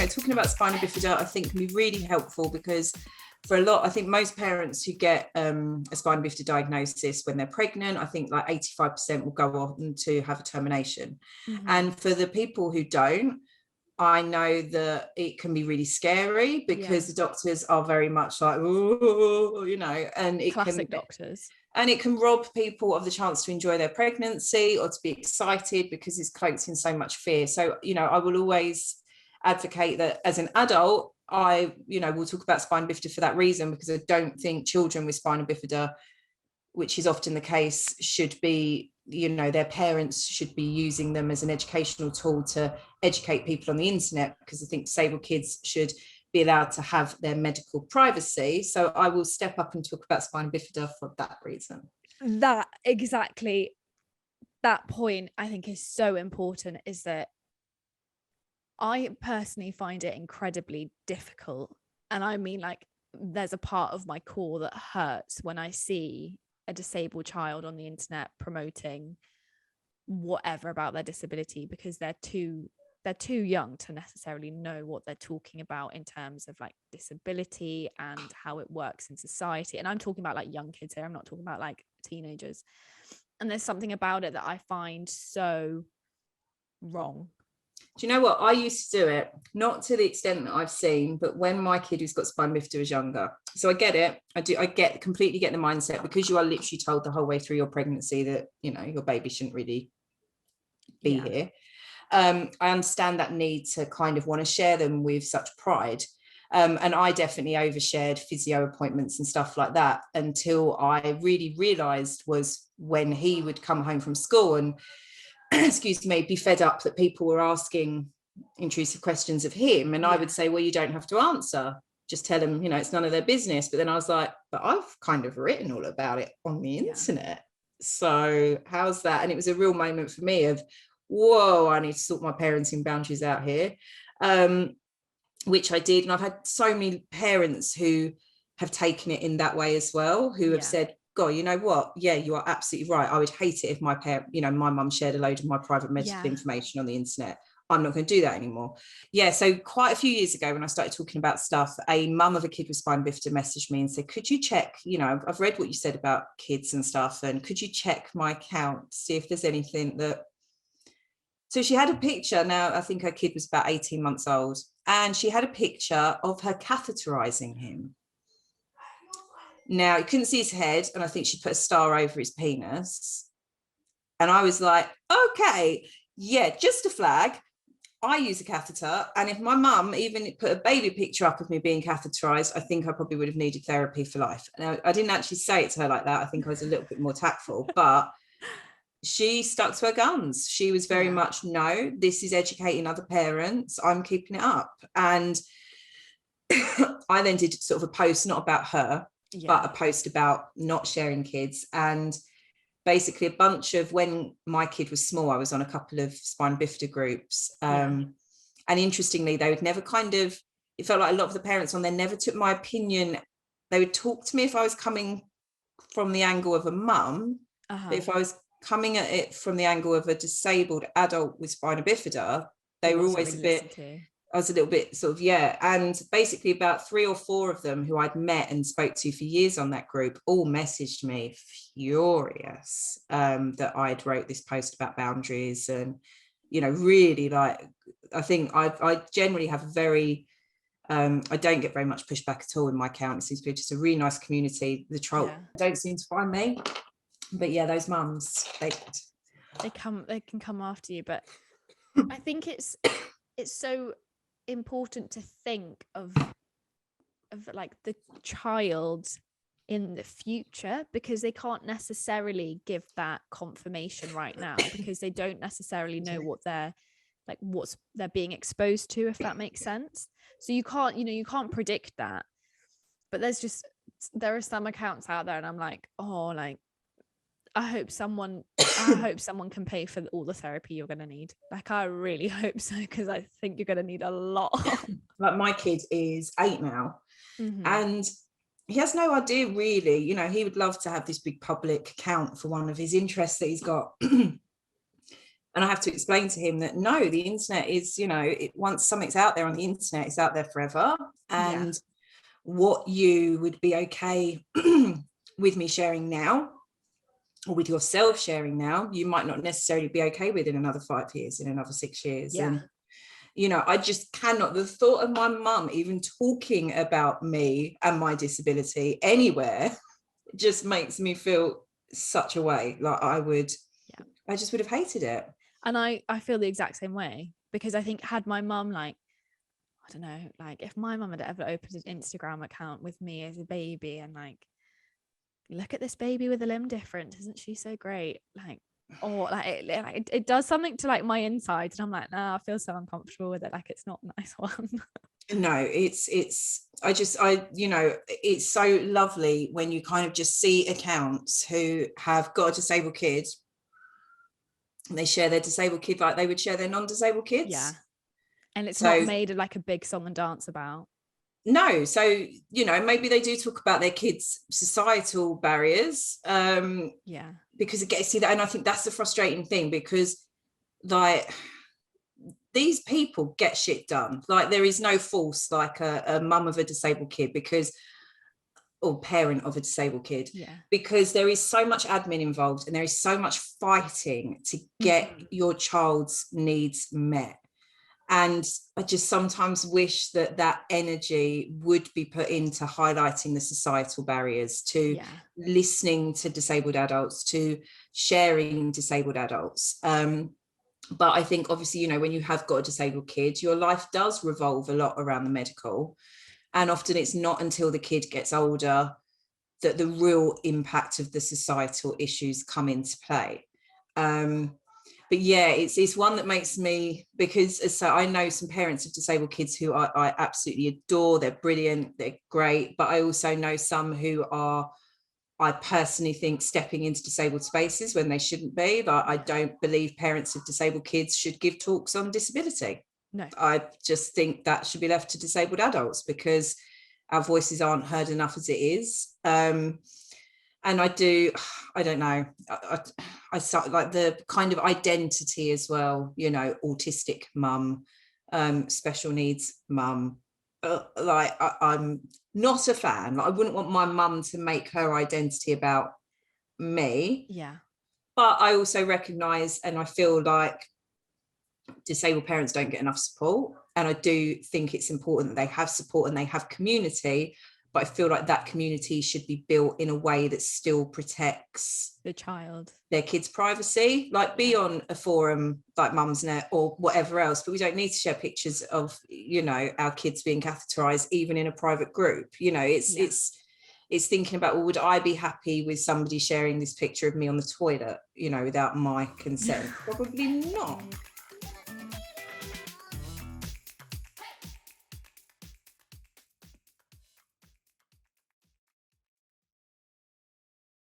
talking about spina bifida, I think can be really helpful because for a lot, I think most parents who get a spina bifida diagnosis when they're pregnant, I think like 85% will go on to have a termination. And for the people who don't, I know that it can be really scary because the doctors are very much like, oh, and it classic doctors. And it can rob people of the chance to enjoy their pregnancy or to be excited because it's cloaked in so much fear. So, I will always advocate that as an adult, I will talk about spina bifida for that reason, because I don't think children with spina bifida, which is often the case, should be, their parents should be using them as an educational tool to educate people on the internet, because I think disabled kids should be allowed to have their medical privacy. So I will step up and talk about spina bifida for that reason. That point I think is so important, is that I personally find it incredibly difficult. And I mean, like, there's a part of my core that hurts when I see a disabled child on the internet promoting whatever about their disability, because they're too young to necessarily know what they're talking about in terms of like disability and how it works in society. And I'm talking about like young kids here, I'm not talking about like teenagers. And there's something about it that I find so wrong. Do you know what? I used to do it, not to the extent that I've seen, but when my kid who's got spina bifida was younger. So I get it. I completely get the mindset, because you are literally told the whole way through your pregnancy that, your baby shouldn't really be here. I understand that need to kind of want to share them with such pride. And I definitely overshared physio appointments and stuff like that, until I really realized was when he would come home from school and excuse me, be fed up that people were asking intrusive questions of him. And I would say, well, you don't have to answer. Just tell them, it's none of their business. But then I was like, but I've kind of written all about it on the internet. So how's that? And it was a real moment for me of, whoa, I need to sort my parenting boundaries out here, which I did. And I've had so many parents who have taken it in that way as well, who have said, God, you know what? Yeah, you are absolutely right. I would hate it if my my mum shared a load of my private medical information on the internet. I'm not going to do that anymore. Yeah, so quite a few years ago, when I started talking about stuff, a mum of a kid with spina bifida messaged me and said, could you check, I've read what you said about kids and stuff, and could you check my account, see if there's anything that... So she had a picture. Now, I think her kid was about 18 months old, and she had a picture of her catheterizing him. Now, you couldn't see his head, and I think she put a star over his penis. And I was like, okay, yeah, just a flag. I use a catheter, and if my mum even put a baby picture up of me being catheterized, I think I probably would have needed therapy for life. Now, I didn't actually say it to her like that. I think I was a little bit more tactful, but she stuck to her guns. She was very much, no, this is educating other parents. I'm keeping it up. And I then did sort of a post, not about her, but a post about not sharing kids. And basically a bunch of, when my kid was small, I was on a couple of spina bifida groups. And interestingly, they would never it felt like a lot of the parents on there never took my opinion. They would talk to me if I was coming from the angle of a mum, but if I was coming at it from the angle of a disabled adult with spina bifida, they were always I was a little bit sort of, and basically about 3 or 4 of them who I'd met and spoke to for years on that group all messaged me furious that I'd wrote this post about boundaries. And, really, like, I think I generally have a very, I don't get very much pushback at all in my account. It seems to be just a really nice community. The troll don't seem to find me. But yeah, those mums, they can come after you. But I think it's so important to think of like the child in the future, because they can't necessarily give that confirmation right now, because they don't necessarily know what they're being exposed to, if that makes sense. So you can't predict that. But there are some accounts out there, and I'm like, oh, like, I hope someone can pay for all the therapy you're going to need. Like, I really hope so, because I think you're going to need a lot. Like, my kid is 8 now, and he has no idea really. He would love to have this big public account for one of his interests that he's got. And I have to explain to him that no, the internet is, once something's out there on the internet, it's out there forever. And what you would be okay with me sharing now, or with yourself sharing now, you might not necessarily be okay with in another 5 years, in another 6 years. And I just cannot, the thought of my mum even talking about me and my disability anywhere just makes me feel such a way. Like I just would have hated it. And I feel the exact same way, because I think had my mum, like, I don't know, like if my mum had ever opened an Instagram account with me as a baby and like, look at this baby with a limb difference, isn't she so great? Like, or like it does something to like my insides, and I'm like, nah, I feel so uncomfortable with it. Like, it's not a nice one. No, it's so lovely when you kind of just see accounts who have got a disabled kid and they share their disabled kid like they would share their non-disabled kids. Yeah. And it's not made like a big song and dance about. No, so maybe they do talk about their kids' societal barriers, because it gets to that, and I think that's the frustrating thing, because like these people get shit done. Like there is no force like a mum of a disabled kid, or parent of a disabled kid, because there is so much admin involved and there is so much fighting to get your child's needs met. And I just sometimes wish that energy would be put into highlighting the societal barriers, to listening to disabled adults, to sharing disabled adults. But I think obviously, when you have got a disabled kid, your life does revolve a lot around the medical. And often it's not until the kid gets older that the real impact of the societal issues come into play. But yeah, it's one that makes me, because so I know some parents of disabled kids who I absolutely adore. They're brilliant, they're great. But I also know some who are, I personally think, stepping into disabled spaces when they shouldn't be. Like, I don't believe parents of disabled kids should give talks on disability. No, I just think that should be left to disabled adults, because our voices aren't heard enough as it is. And I don't know, I start like the kind of identity as well, autistic mum, special needs mum. I'm not a fan. Like, I wouldn't want my mum to make her identity about me. Yeah. But I also recognise, and I feel like disabled parents don't get enough support. And I do think it's important that they have support and they have community. But I feel like that community should be built in a way that still protects the child, their kids' privacy, like be on a forum like Mumsnet or whatever else. But we don't need to share pictures of, our kids being catheterized, even in a private group. It's thinking about, well, would I be happy with somebody sharing this picture of me on the toilet, without my consent? Probably not.